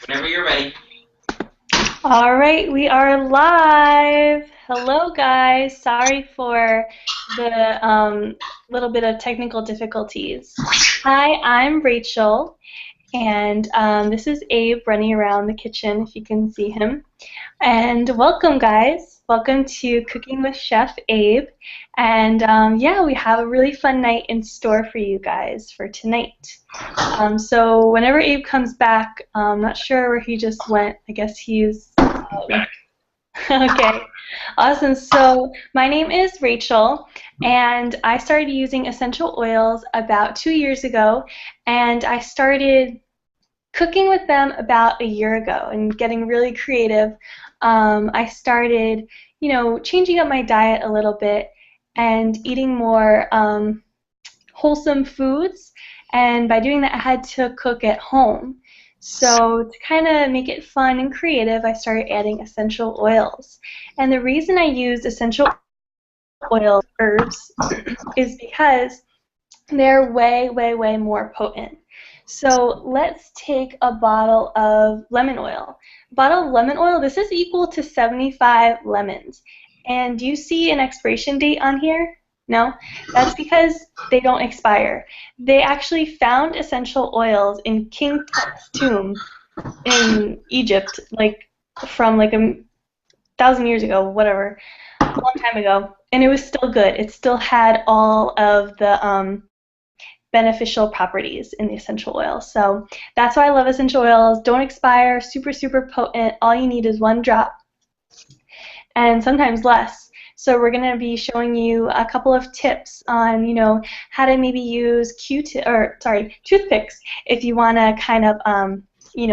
Whenever you're ready. All right, we are live. Hello, guys. Sorry for the little bit of technical difficulties. Hi, I'm Rachel, and this is Abe running around the kitchen, if you can see him. And welcome, guys. Welcome to Cooking with Chef Abe. And yeah, we have a really fun night in store for you guys for tonight. So whenever Abe comes back, I'm not sure where he just went. I guess he's Back. okay. Awesome. So my name is Rachel, and I started using essential oils about 2 years ago, and I started cooking with them about a year ago and getting really creative. I started, changing up my diet a little bit and eating more wholesome foods, and by doing that, I had to cook at home. So to kind of make it fun and creative, I started adding essential oils. And the reason I use essential oil herbs is because they're way, way, way more potent. So let's take a bottle of lemon oil. A bottle of lemon oil, this is equal to 75 lemons. And do you see an expiration date on here? No? That's because they don't expire. They actually found essential oils in King Tut's tomb in Egypt, from like 1,000 years ago, whatever, a long time ago, and it was still good. It still had all of the beneficial properties in the essential oil. So that's why I love essential oils. Don't expire, super, super potent. All you need is one drop, and sometimes less. So we're going to be showing you a couple of tips on, how to maybe use toothpicks if you want to kind of,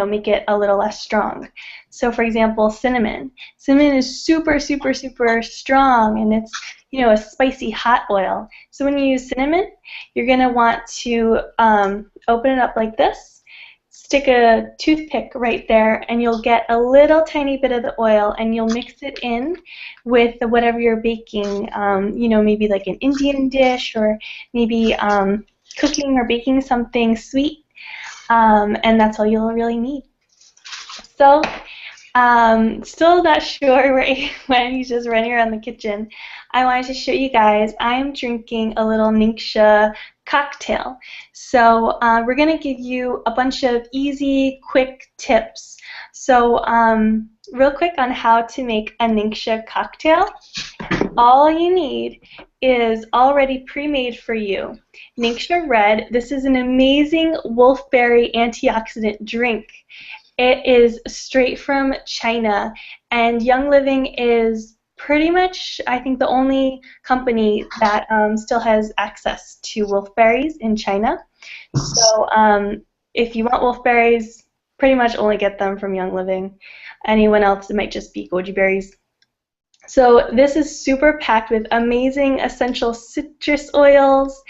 make it a little less strong. So for example, cinnamon. Cinnamon is super, super, super strong, and it's, a spicy hot oil. So when you use cinnamon, you're going to want to open it up like this, stick a toothpick right there, and you'll get a little tiny bit of the oil, and you'll mix it in with whatever you're baking, maybe like an Indian dish, or maybe cooking or baking something sweet, and that's all you'll really need. So, still not sure where he went. He's just running around the kitchen. I wanted to show you guys. I'm drinking a little Ningxia cocktail. So we're going to give you a bunch of easy, quick tips. So real quick on how to make a Ningxia cocktail. All you need is already pre-made for you Ningxia Red. This is an amazing wolfberry antioxidant drink. It is straight from China, and Young Living is pretty much, I think, the only company that still has access to wolfberries in China. So if you want wolfberries, pretty much only get them from Young Living. Anyone else, it might just be goji berries. So this is super packed with amazing essential citrus oils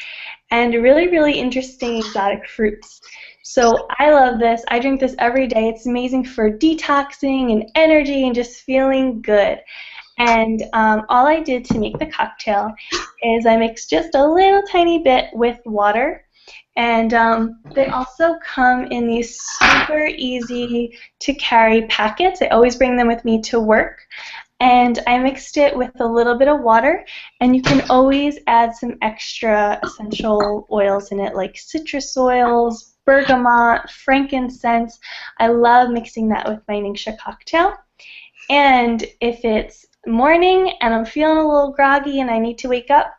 and really, really interesting exotic fruits. So I love this. I drink this every day. It's amazing for detoxing and energy and just feeling good. And all I did to make the cocktail is I mixed just a little tiny bit with water. And they also come in these super easy to carry packets. I always bring them with me to work. And I mixed it with a little bit of water, and you can always add some extra essential oils in it, like citrus oils, bergamot, frankincense. I love mixing that with my Ningxia cocktail. And if it's morning and I'm feeling a little groggy and I need to wake up,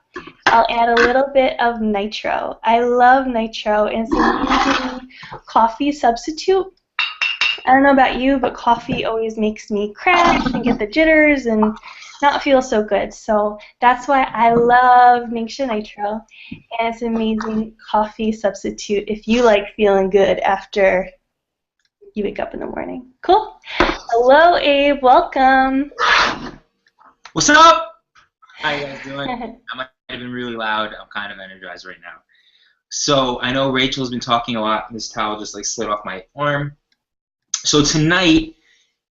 I'll add a little bit of nitro. I love nitro, and it's an amazing coffee substitute. I don't know about you, but coffee always makes me crash and get the jitters and not feel so good. So that's why I love Ningxia Nitro, and it's an amazing coffee substitute if you like feeling good after you wake up in the morning. Cool. Hello, Abe. Welcome. What's up? How you guys doing? I might have been really loud. I'm kind of energized right now. So I know Rachel's been talking a lot. This towel just slid off my arm. So tonight,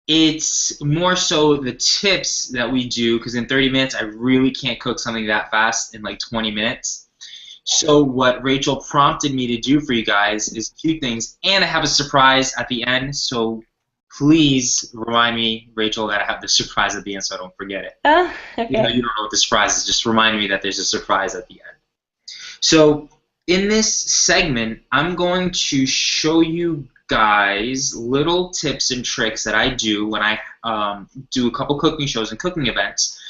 it's more so the tips that we do, because in 30 minutes, I really can't cook something that fast in 20 minutes. So what Rachel prompted me to do for you guys is two things, and I have a surprise at the end, so please remind me, Rachel, that I have the surprise at the end so I don't forget it. Oh, You know, okay. you don't know what the surprise is. Just remind me that there's a surprise at the end. So in this segment, I'm going to show you guys little tips and tricks that I do when I do a couple cooking shows and cooking events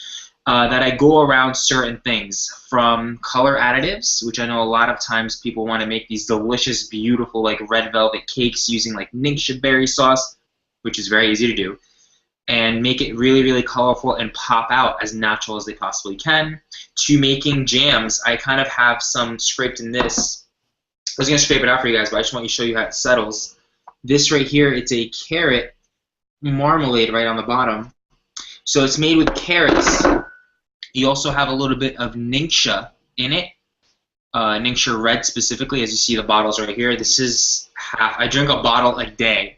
that I go around certain things from color additives, which I know a lot of times people want to make these delicious, beautiful, like red velvet cakes using like ningxia berry sauce, which is very easy to do, and make it really, really colorful and pop out as natural as they possibly can, to making jams. I kind of have some scraped in this. I was going to scrape it out for you guys, but I just want to show you how it settles. This right here, it's a carrot marmalade right on the bottom. So it's made with carrots. You also have a little bit of ningxia in it, ningxia red specifically, as you see the bottles right here. This is half. I drink a bottle a day.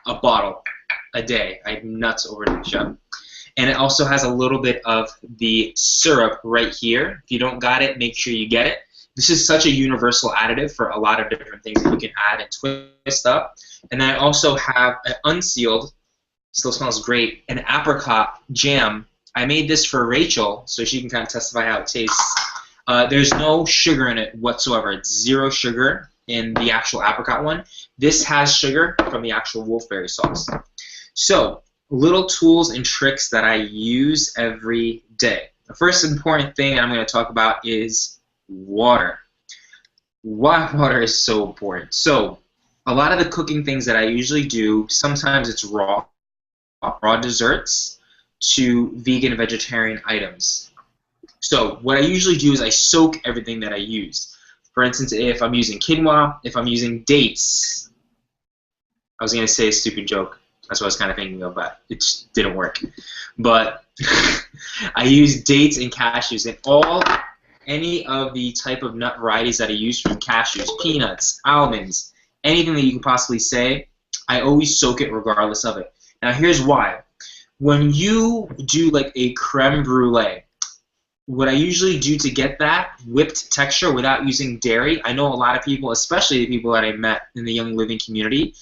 A bottle a day. I'm nuts over ningxia. And it also has a little bit of the syrup right here. If you don't got it, make sure you get it. This is such a universal additive for a lot of different things that you can add and twist up. And then I also have an unsealed, still smells great, an apricot jam. I made this for Rachel so she can kind of testify how it tastes. There's no sugar in it whatsoever. It's zero sugar in the actual apricot one. This has sugar from the actual wolfberry sauce. So, little tools and tricks that I use every day. The first important thing I'm going to talk about is water. Why water is so important. So, a lot of the cooking things that I usually do, sometimes it's raw desserts to vegan and vegetarian items. So what I usually do is I soak everything that I use. For instance, if I'm using quinoa, if I'm using dates, I was going to say a stupid joke. That's what I was kind of thinking of, but it just didn't work. But I use dates and cashews, and any of the type of nut varieties that I use, from cashews, peanuts, almonds, anything that you can possibly say, I always soak it regardless of it. Now here's why. When you do like a creme brulee, what I usually do to get that whipped texture without using dairy, I know a lot of people, especially the people that I met in the Young Living community,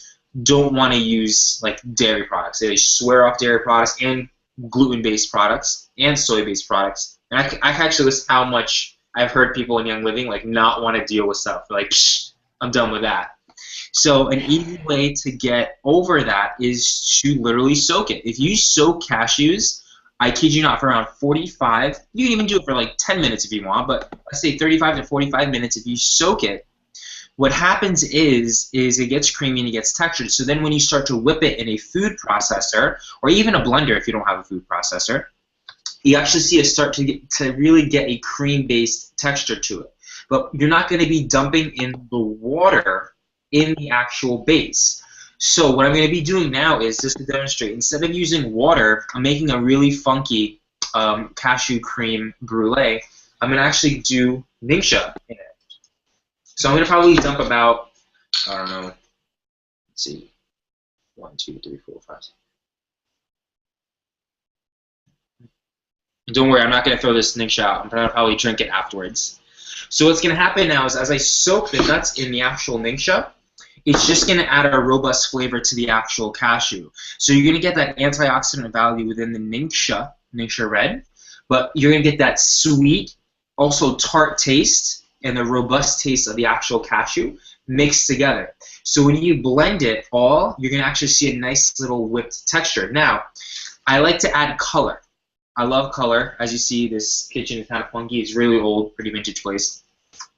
don't want to use like dairy products. They swear off dairy products and gluten-based products and soy-based products. And I actually list how much I've heard people in Young Living like not want to deal with stuff. They're like, psh, I'm done with that. So an easy way to get over that is to literally soak it. If you soak cashews, I kid you not, for around 45, you can even do it for like 10 minutes if you want, but let's say 35 to 45 minutes if you soak it, what happens is it gets creamy and it gets textured. So then when you start to whip it in a food processor, or even a blender if you don't have a food processor, you actually see it start to really get a cream-based texture to it. But you're not going to be dumping in the water in the actual base. So what I'm going to be doing now is, just to demonstrate, instead of using water, I'm making a really funky cashew cream brulee. I'm going to actually do ningxia in it. So I'm going to probably dump about, I don't know, let's see, 1, 2, 3, 4, 5. Don't worry, I'm not going to throw this ningxia out. I'm going to probably drink it afterwards. So what's going to happen now is, as I soak the nuts in the actual ningxia, it's just going to add a robust flavor to the actual cashew. So you're going to get that antioxidant value within the ningxia red, but you're going to get that sweet, also tart taste, and the robust taste of the actual cashew mixed together. So when you blend it all, you're going to actually see a nice little whipped texture. Now, I like to add color. I love color. As you see, this kitchen is kind of funky. It's really old, pretty vintage place.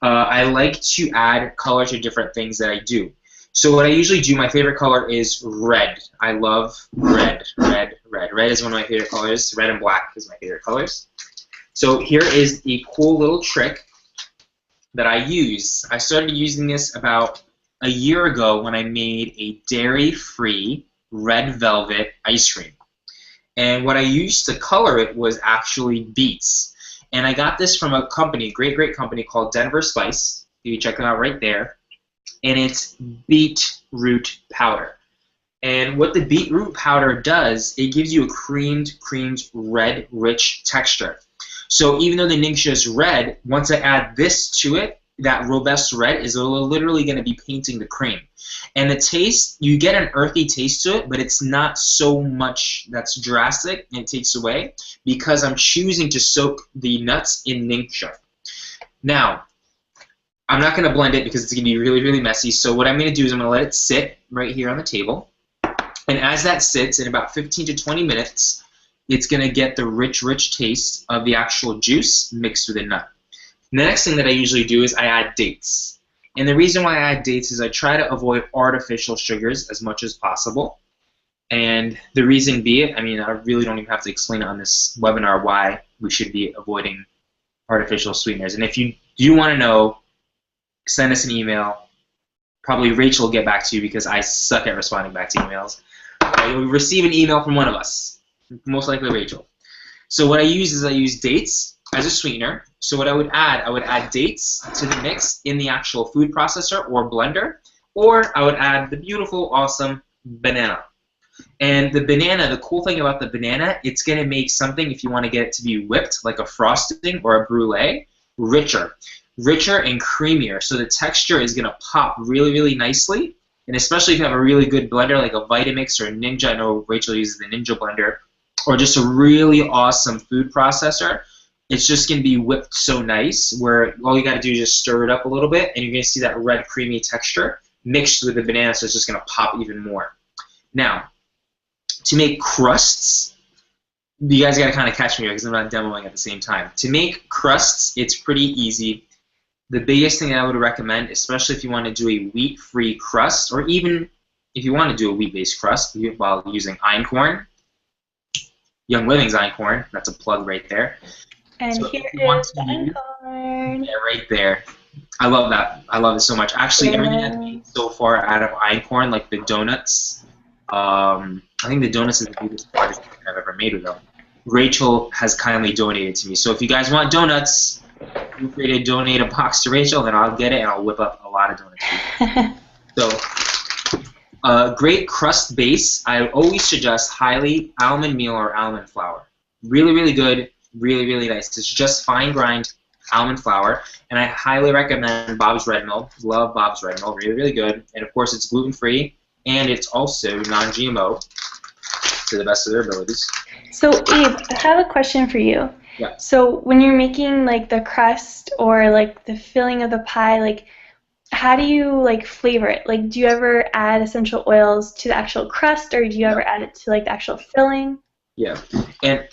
I like to add color to different things that I do. So what I usually do, my favorite color is red. I love red, red, red. Red is one of my favorite colors. Red and black is my favorite colors. So here is the cool little trick that I use. I started using this about a year ago when I made a dairy-free red velvet ice cream. And what I used to color it was actually beets. And I got this from a company, great company called Denver Spice. You can check them out right there. And it's beetroot powder. And what the beetroot powder does, it gives you a creamed, red, rich texture. So even though the ningxia is red, once I add this to it, that robust red is literally going to be painting the cream. And the taste, you get an earthy taste to it, but it's not so much that's drastic and it takes away because I'm choosing to soak the nuts in Ningxia. Now, I'm not going to blend it because it's going to be really, really messy. So what I'm going to do is I'm going to let it sit right here on the table. And as that sits, in about 15 to 20 minutes, it's going to get the rich, rich taste of the actual juice mixed with the nut. And the next thing that I usually do is I add dates. And the reason why I add dates is I try to avoid artificial sugars as much as possible. And the reason be it, I mean, I really don't even have to explain it on this webinar why we should be avoiding artificial sweeteners. And if you do want to know, send us an email. Probably Rachel will get back to you because I suck at responding back to emails. You'll receive an email from one of us, most likely Rachel. So what I use is I use dates as a sweetener. So what I would add dates to the mix in the actual food processor or blender, or I would add the beautiful, awesome banana. And the banana, the cool thing about the banana, it's going to make something, if you want to get it to be whipped, like a frosting or a brulee, richer and creamier. So the texture is going to pop really, really nicely. And especially if you have a really good blender like a Vitamix or a Ninja, I know Rachel uses the Ninja blender, or just a really awesome food processor, it's just going to be whipped so nice where all you got to do is just stir it up a little bit and you're going to see that red creamy texture mixed with the banana, so it's just going to pop even more. Now, to make crusts, you guys got to kind of catch me here because I'm not demoing at the same time. To make crusts, it's pretty easy. The biggest thing I would recommend, especially if you want to do a wheat-free crust, or even if you want to do a wheat-based crust while using einkorn, Young Living's einkorn, that's a plug right there. And so here is the einkorn. Yeah, right there. I love that. I love it so much. Actually, everything I've made so far out of einkorn, like the donuts, I think the donuts is the biggest part I've ever made with them. Rachel has kindly donated to me. So if you guys want donuts, feel free to donate a box to Rachel, then I'll get it and I'll whip up a lot of donuts for you. So, great crust base, I always suggest highly almond meal or almond flour. Really, really good, really, really nice. It's just fine grind almond flour, and I highly recommend Bob's Red Mill. Love Bob's Red Mill, really, really good. And of course, it's gluten-free, and it's also non-GMO to the best of their abilities. So, Abe, I have a question for you. Yeah. So, when you're making like the crust or like the filling of the pie, like how do you like flavor it? Like, do you ever add essential oils to the actual crust, or do you ever add it to like the actual filling? Yeah, and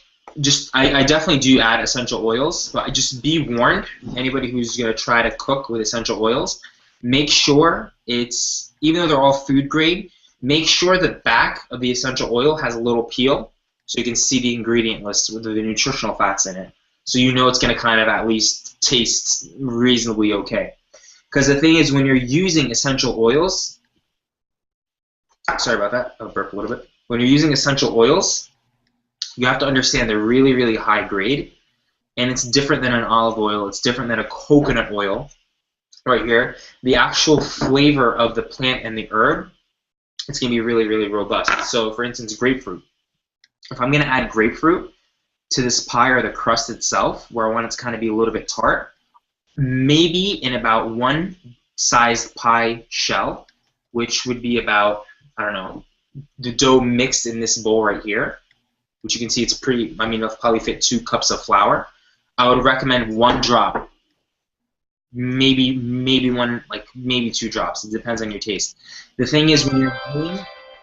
I definitely do add essential oils, but just be warned, anybody who's going to try to cook with essential oils, make sure it's, even though they're all food grade, make sure the back of the essential oil has a little peel so you can see the ingredient list with the nutritional fats in it. So you know it's going to kind of at least taste reasonably okay. Because the thing is, when you're using essential oils, sorry about that, I'll burp a little bit. When you're using essential oils, you have to understand they're really, really high grade, and it's different than an olive oil. It's different than a coconut oil. Right here, the actual flavor of the plant and the herb, it's going to be really, really robust. So, for instance, grapefruit. If I'm going to add grapefruit to this pie or the crust itself, where I want it to kind of be a little bit tart, maybe in about one sized pie shell, which would be about, I don't know, the dough mixed in this bowl right here, which you can see it's pretty, I mean, it'll probably fit 2 cups of flour. I would recommend 1 drop, maybe one, like maybe 2 drops. It depends on your taste. The thing is, when you're doing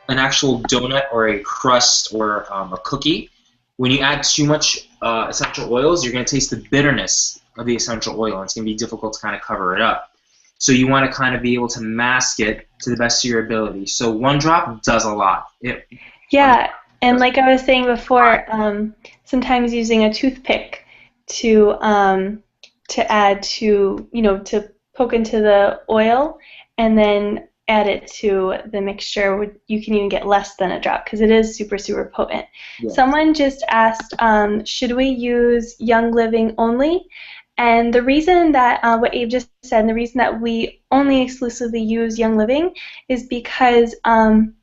an actual donut or a crust or a cookie, when you add too much essential oils, you're going to taste the bitterness of the essential oil, and it's going to be difficult to kind of cover it up. So you want to kind of be able to mask it to the best of your ability. So 1 drop does a lot. Yeah, and like I was saying before, sometimes using a toothpick to add to, you know, to poke into the oil and then add it to the mixture, you can even get less than a drop because it is super, super potent. Yeah. Someone just asked, should we use Young Living only? And the reason that, what Abe just said, and the reason that we only exclusively use Young Living is because Young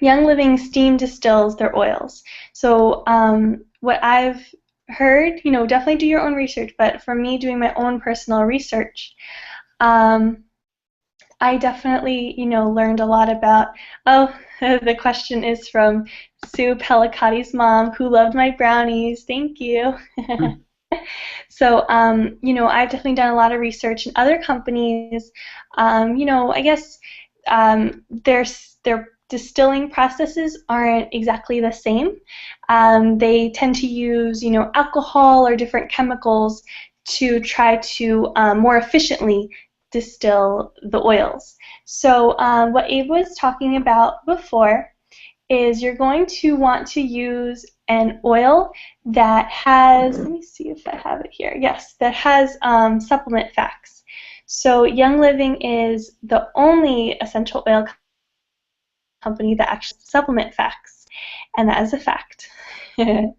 Living steam distills their oils. So what I've heard, you know, definitely do your own research, but for me doing my own personal research, Um, I definitely, learned a lot about. Oh, the question is from Sue Pelicotti's mom, who loved my brownies. Thank you. So, I've definitely done a lot of research in other companies. I guess their distilling processes aren't exactly the same. They tend to use, alcohol or different chemicals to try to more efficiently distill the oils. So, what Abe was talking about before is you're going to want to use an oil that has, let me see if I have it here. Yes, that has supplement facts. So Young Living is the only essential oil company that actually supplement facts, and that is a fact. Mhm.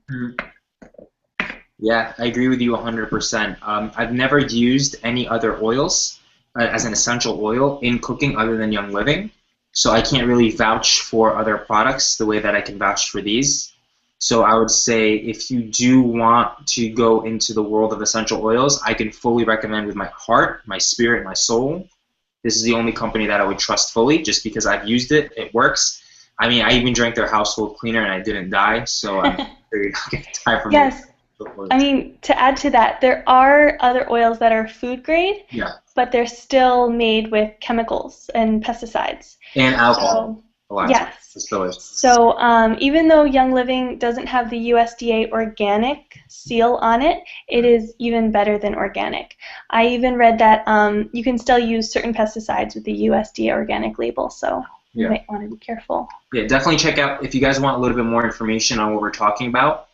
Yeah, I agree with you 100%. I've never used any other oils as an essential oil in cooking other than Young Living, so I can't really vouch for other products the way that I can vouch for these. So I would say if you do want to go into the world of essential oils, I can fully recommend with my heart, my spirit, my soul. This is the only company that I would trust fully just because I've used it. It works. I mean, I even drank their household cleaner and I didn't die, so I'm sure you're not going to die from the Yes, I oils. mean, to add to that, there are other oils that are food grade, Yeah, but they're still made with chemicals and pesticides. and alcohol, So, a lot of times. yes. It's delicious. So, even though Young Living doesn't have the USDA organic seal on it, it is even better than organic. I even read that you can still use certain pesticides with the USDA organic label, so you Yeah. might want to be careful. Yeah, definitely check out, if you guys want a little bit more information on what we're talking about,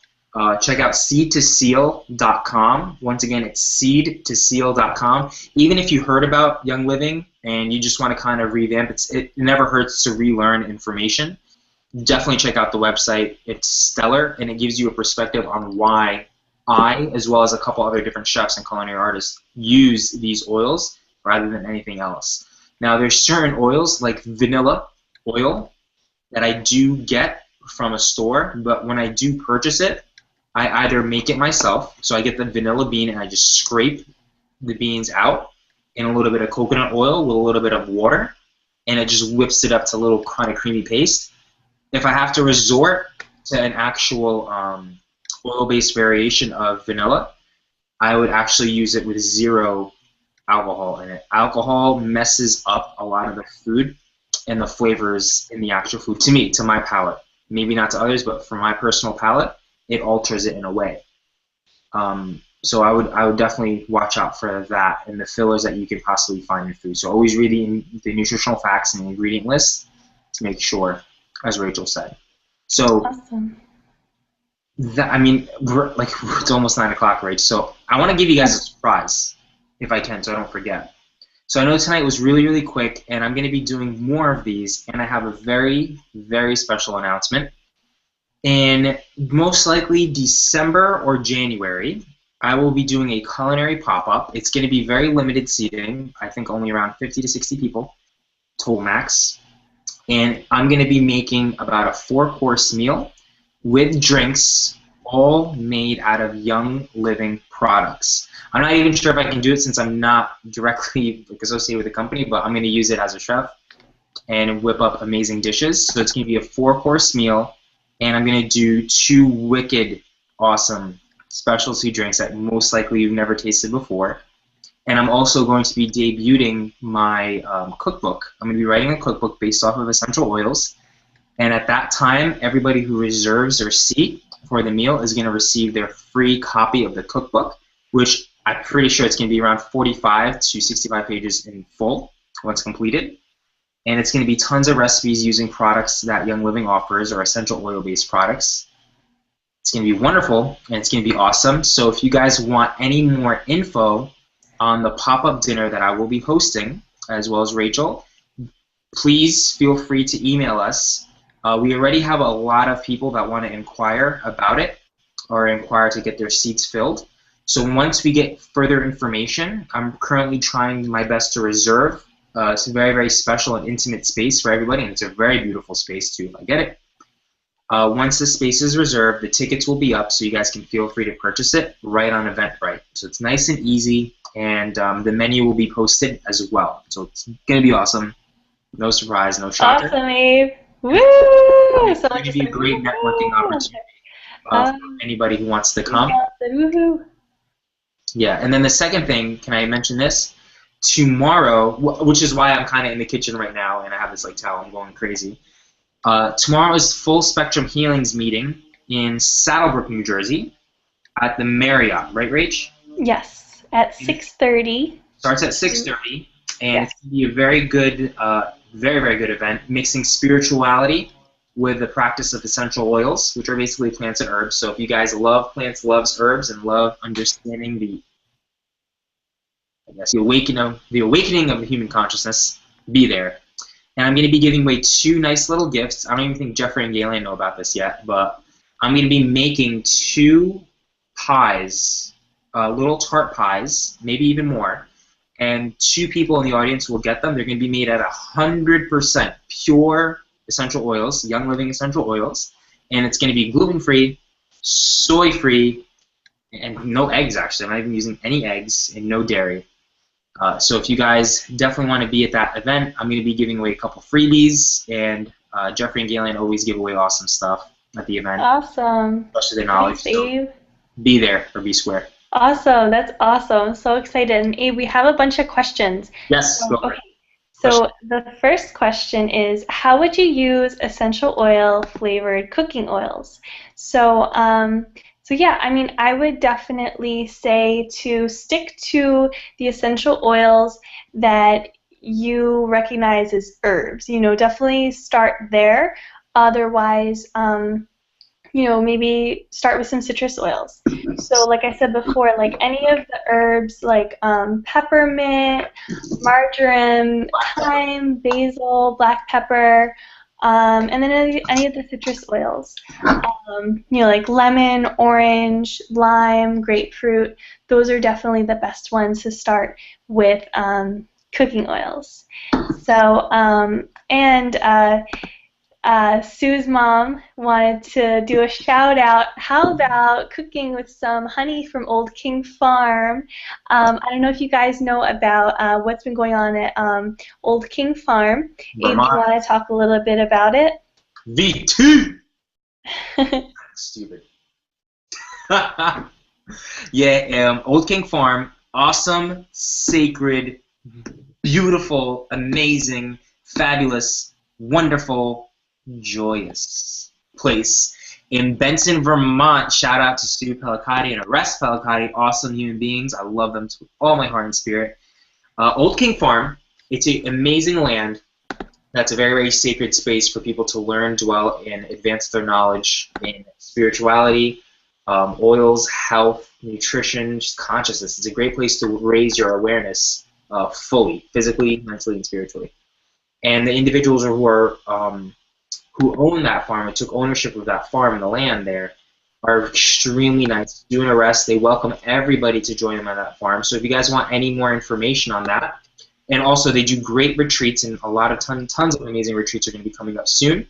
check out seedtoseal.com. Once again, it's seedtoseal.com. Even if you heard about Young Living and you just want to kind of revamp, it never hurts to relearn information. Definitely check out the website. It's stellar, and it gives you a perspective on why I, as well as a couple other different chefs and culinary artists, use these oils rather than anything else. Now, there's certain oils like vanilla oil that I do get from a store, but when I do purchase it, I either make it myself, so I get the vanilla bean and I just scrape the beans out in a little bit of coconut oil with a little bit of water, and it just whips it up to a little kind of creamy paste. If I have to resort to an actual oil-based variation of vanilla, I would actually use it with zero alcohol in it. Alcohol messes up a lot of the food and the flavors in the actual food, to me, to my palate. Maybe not to others, but for my personal palate, it alters it in a way. So I would definitely watch out for that and the fillers that you could possibly find in food. So always read the nutritional facts and the ingredient list to make sure, as Rachel said. So Awesome. I mean, it's almost 9 o'clock, right? So I want to give you guys a surprise, if I can, so I don't forget. So I know tonight was really, really quick, and I'm going to be doing more of these, and I have a very, very special announcement. In most likely December or January, I will be doing a culinary pop-up. It's going to be very limited seating, I think only around 50 to 60 people, total max. And I'm going to be making about a 4-course meal with drinks, all made out of Young Living products. I'm not even sure if I can do it since I'm not directly associated with the company, but I'm going to use it as a chef and whip up amazing dishes. So it's going to be a 4-course meal, and I'm going to do 2 wicked awesome specialty drinks that most likely you've never tasted before. And I'm also going to be debuting my cookbook. I'm going to be writing a cookbook based off of essential oils. And at that time, everybody who reserves their seat for the meal is going to receive their free copy of the cookbook, which I'm pretty sure it's going to be around 45 to 65 pages in full once completed. And it's going to be tons of recipes using products that Young Living offers, or essential oil-based products. It's going to be wonderful, and it's going to be awesome. So if you guys want any more info on the pop-up dinner that I will be hosting, as well as Rachel, please feel free to email us. We already have a lot of people that want to inquire about it or inquire to get their seats filled. So once we get further information, I'm currently trying my best to reserve. It's a very, very special and intimate space for everybody, and it's a very beautiful space too, if I get it. Once the space is reserved, the tickets will be up, so you guys can feel free to purchase it right on Eventbrite. So it's nice and easy, and the menu will be posted as well. So it's going to be awesome. No surprise, no shocker. Awesome, Abe. Woo! It's Someone going to just be a said great networking woo. opportunity for anybody who wants to come. Said woohoo. Yeah, and then the second thing, can I mention this? Tomorrow, which is why I'm kind of in the kitchen right now, and I have this like towel, I'm going crazy. Tomorrow is Full Spectrum Healing's meeting in Saddlebrook, New Jersey, at the Marriott, right, Rach? Yes, at 6:30. Starts at 6:30, and Yes. it's going to be a very good, very, very good event, mixing spirituality with the practice of essential oils, which are basically plants and herbs. So if you guys love plants, loves herbs, and love understanding the awakening of the human consciousness, be there. And I'm going to be giving away 2 nice little gifts. I don't even think Jeffrey and Galen know about this yet, but I'm going to be making 2 pies, little tart pies, maybe even more, and 2 people in the audience will get them. They're going to be made at 100% pure essential oils, Young Living essential oils, and it's going to be gluten-free, soy-free, and no eggs, actually. I'm not even using any eggs, and no dairy. So if you guys definitely want to be at that event, I'm going to be giving away a couple freebies, and Jeffrey and Galen always give away awesome stuff at the event, Awesome. especially their knowledge. Thanks, Abe. So be there or be square. Awesome. That's awesome. I'm so excited. And Abe, we have a bunch of questions. Yes, go for it. So the first question is, how would you use essential oil flavored cooking oils? So, yeah, I mean, I would definitely say to stick to the essential oils that you recognize as herbs. You know, definitely start there. Otherwise, maybe start with some citrus oils. So like I said before, like any of the herbs like peppermint, marjoram, thyme, basil, black pepper, and then any of the citrus oils. Like lemon, orange, lime, grapefruit. Those are definitely the best ones to start with cooking oils. So, Sue's mom wanted to do a shout out. How about cooking with some honey from Old King Farm? I don't know if you guys know about what's been going on at Old King Farm. Abe, do you want to talk a little bit about it? VT! Stupid. Yeah, Old King Farm, awesome, sacred, beautiful, amazing, fabulous, wonderful, joyous place in Benson, Vermont. Shout out to Stu Pellicati and Arrest Pellicati, awesome human beings. I love them with all my heart and spirit. Old King Farm, it's an amazing land. That's a very, very sacred space for people to learn, dwell, and advance their knowledge in spirituality, oils, health, nutrition, just consciousness. It's a great place to raise your awareness fully, physically, mentally, and spiritually. And the individuals who own that farm and took ownership of that farm and the land there are extremely nice. Doing a rest, they welcome everybody to join them on that farm. So if you guys want any more information on that, and also they do great retreats, and a lot of tons of amazing retreats are going to be coming up soon.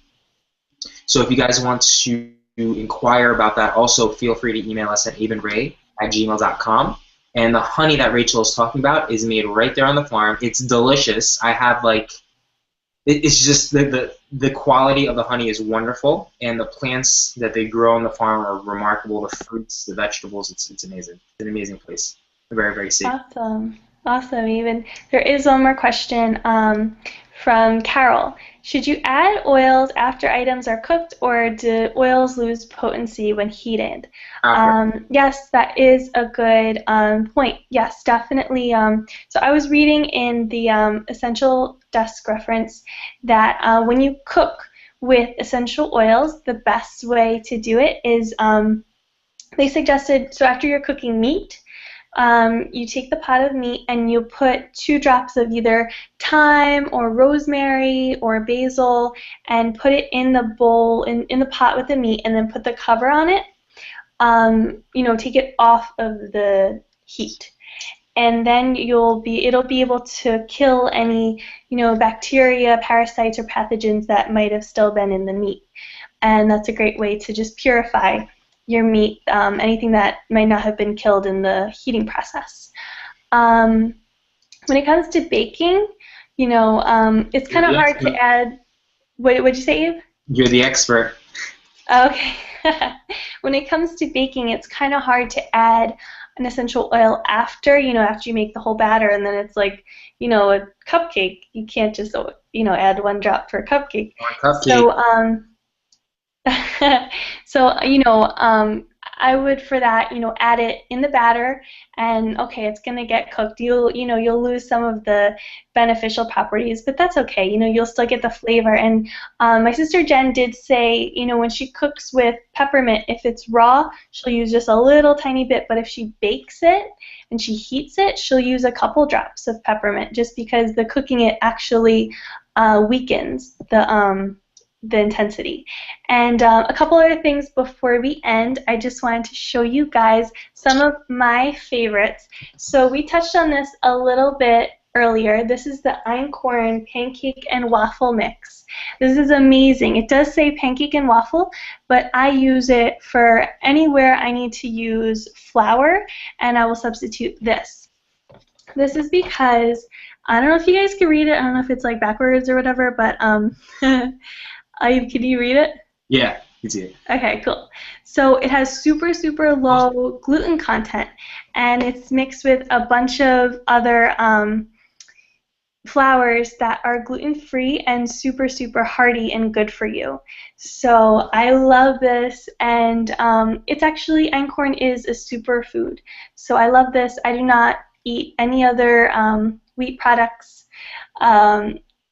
So if you guys want to inquire about that, also feel free to email us at abenray@gmail.com. And the honey that Rachel is talking about is made right there on the farm. It's delicious. I have it's just the quality of the honey is wonderful, and the plants that they grow on the farm are remarkable. The fruits, the vegetables, it's amazing. It's an amazing place. Very, very safe. Awesome, Even. There is one more question from Carol. Should you add oils after items are cooked, or do oils lose potency when heated? Yes, that is a good point. Yes, definitely. So I was reading in the Essential Desk reference that when you cook with essential oils, the best way to do it is they suggested, so after you're cooking meat, you take the pot of meat and you put 2 drops of either thyme or rosemary or basil and put it in the bowl, in the pot with the meat, and then put the cover on it. Take it off of the heat. and then it'll be able to kill any, bacteria, parasites, or pathogens that might have still been in the meat. And that's a great way to just purify your meat, anything that might not have been killed in the heating process. Um, when it comes to baking, it's You're kind of the hard to expert. add. What'd you say, Abe? You're the expert. Okay. When it comes to baking, it's kind of hard to add an essential oil after, after you make the whole batter, and then it's like, a cupcake. You can't just, add one drop per cupcake. Or cupcake. So, so, I would for that, add it in the batter, and okay, it's gonna get cooked. You'll lose some of the beneficial properties, but that's okay. You'll still get the flavor. And my sister Jen did say, when she cooks with peppermint, if it's raw, she'll use just a little tiny bit, but if she bakes it and she heats it, she'll use a couple drops of peppermint, just because the cooking it actually weakens the intensity. And a couple other things before we end, I just wanted to show you guys some of my favorites. So we touched on this a little bit earlier. This is the einkorn pancake and waffle mix. This is amazing. It does say pancake and waffle, but I use it for anywhere I need to use flour, and I will substitute this. This is because, I don't know if you guys can read it. I don't know if it's like backwards or whatever, but can you read it? Yeah, you do. Okay, cool. So it has super, super low gluten content, and it's mixed with a bunch of other flours that are gluten-free and super, super hearty and good for you. So I love this, and it's actually, einkorn is a superfood. So I love this. I do not eat any other wheat products.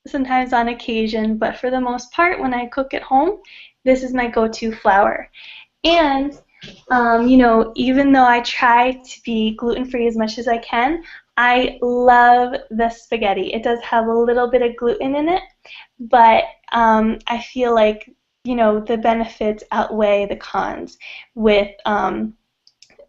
Sometimes on occasion, but for the most part, when I cook at home, this is my go-to flour. And, even though I try to be gluten-free as much as I can, I love the spaghetti. It does have a little bit of gluten in it, but I feel like, the benefits outweigh the cons with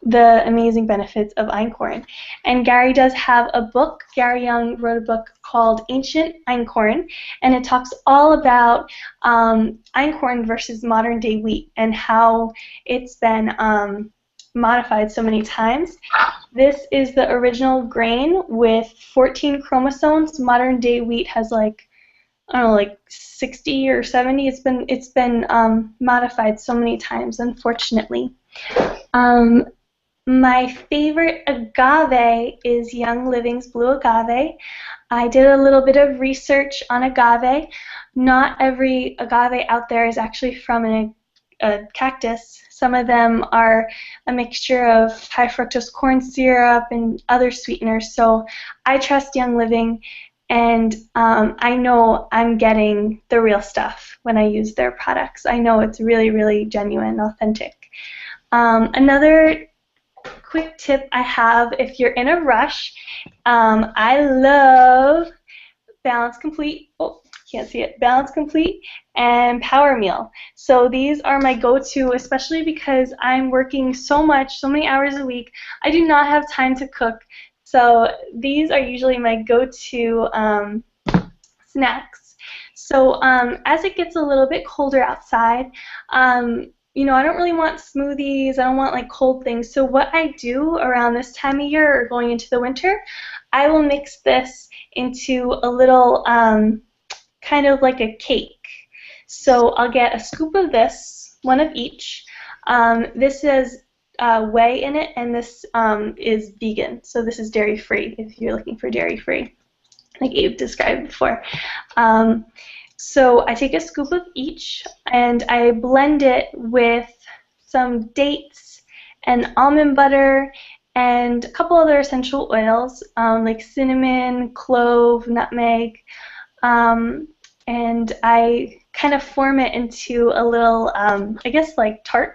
the amazing benefits of einkorn. And Gary does have a book. Gary Young wrote a book called Ancient Einkorn, and it talks all about einkorn versus modern day wheat and how it's been modified so many times. This is the original grain with 14 chromosomes. Modern day wheat has like, I don't know, like 60 or 70. It's been modified so many times, unfortunately. Um, my favorite agave is Young Living's Blue Agave. I did a little bit of research on agave. Not every agave out there is actually from a cactus. Some of them are a mixture of high fructose corn syrup and other sweeteners. So I trust Young Living, and I know I'm getting the real stuff when I use their products. I know it's really, really genuine, authentic. Another quick tip I have, if you're in a rush, I love Balance Complete. Oh, can't see it. Balance Complete and Power Meal. So these are my go-to, especially because I'm working so much, so many hours a week. I do not have time to cook. So these are usually my go-to snacks. So as it gets a little bit colder outside, I don't really want smoothies. I don't want like cold things. So what I do around this time of year or going into the winter, I will mix this into a little kind of like a cake. So I'll get a scoop of this, one of each. This has whey in it, and this is vegan. So this is dairy-free if you're looking for dairy-free, like Abe described before. So I take a scoop of each, and I blend it with some dates and almond butter and a couple other essential oils like cinnamon, clove, nutmeg, and I kind of form it into a little, I guess, like tart.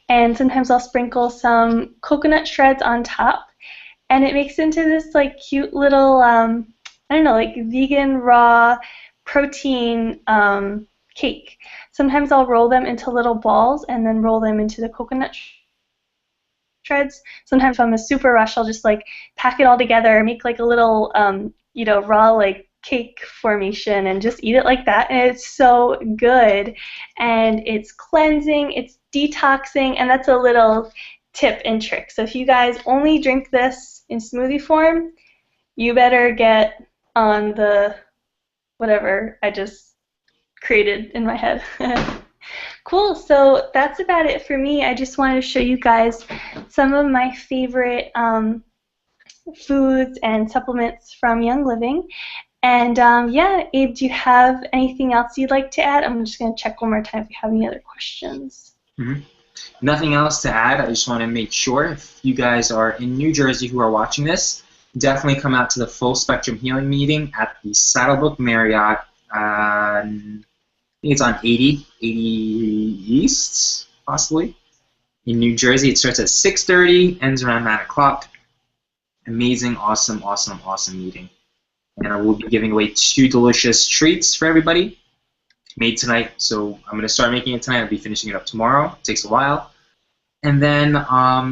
And sometimes I'll sprinkle some coconut shreds on top, and it makes into this like cute little, I don't know, like vegan raw protein cake. Sometimes I'll roll them into little balls and then roll them into the coconut shreds. Sometimes if I'm in a super rush, I'll just like pack it all together, make like a little, raw like cake formation and just eat it like that. And it's so good. And it's cleansing, it's detoxing, and that's a little tip and trick. So if you guys only drink this in smoothie form, you better get on the whatever I just created in my head. Cool, so that's about it for me. I just wanted to show you guys some of my favorite foods and supplements from Young Living. And yeah, Abe, do you have anything else you'd like to add? I'm just going to check one more time if you have any other questions. Mm-hmm. Nothing else to add. I just want to make sure if you guys are in New Jersey who are watching this, definitely come out to the Full Spectrum Healing meeting at the Saddlebrook Marriott. I think it's on 80 East, possibly, in New Jersey. It starts at 6:30, ends around 9 o'clock. Amazing, awesome, awesome, awesome meeting. And I will be giving away 2 delicious treats for everybody made tonight. So I'm going to start making it tonight. I'll be finishing it up tomorrow. It takes a while. And then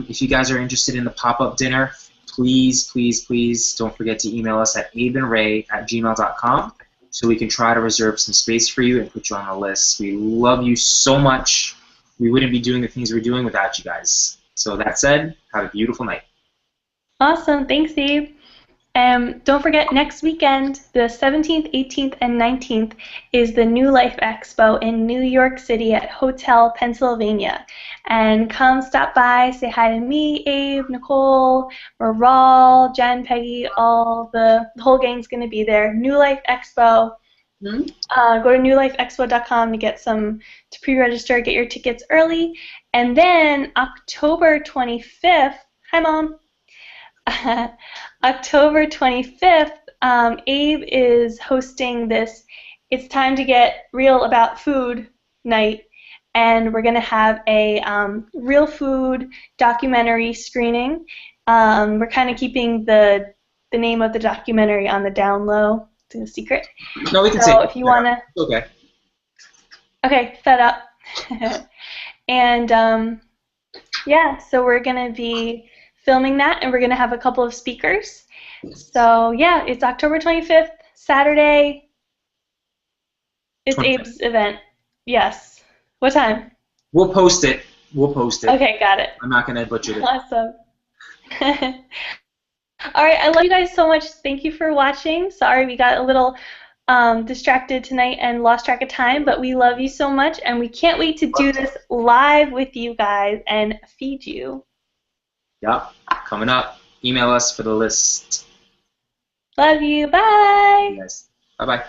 if you guys are interested in the pop-up dinner, please, please, please don't forget to email us at abeandray@gmail.com so we can try to reserve some space for you and put you on the list. We love you so much. We wouldn't be doing the things we're doing without you guys. So that said, have a beautiful night. Awesome. Thanks, Abe. Don't forget, next weekend, the 17th, 18th, and 19th, is the New Life Expo in New York City at Hotel Pennsylvania. And come stop by, say hi to me, Abe, Nicole, Maral, Jen, Peggy, the whole gang's going to be there. New Life Expo. Go to newlifeexpo.com to pre-register, get your tickets early. And then October 25th, hi, Mom. October 25th, Abe is hosting this It's Time to Get Real About Food night, and we're going to have a real food documentary screening. We're kind of keeping the name of the documentary on the down low. It's a secret. No, we can so say if you want to... Okay. Okay, fed up. And yeah, so we're going to be filming that, and we're going to have a couple of speakers. So yeah, it's October 25th, Saturday. It's 25th. Abe's event. Yes. What time? We'll post it. Okay, got it. I'm not going to butcher it. Awesome. All right, I love you guys so much. Thank you for watching. Sorry we got a little distracted tonight and lost track of time, but we love you so much, and we can't wait to do this live with you guys and feed you. Yep, coming up. Email us for the list. Love you. Bye. Yes. Bye-bye.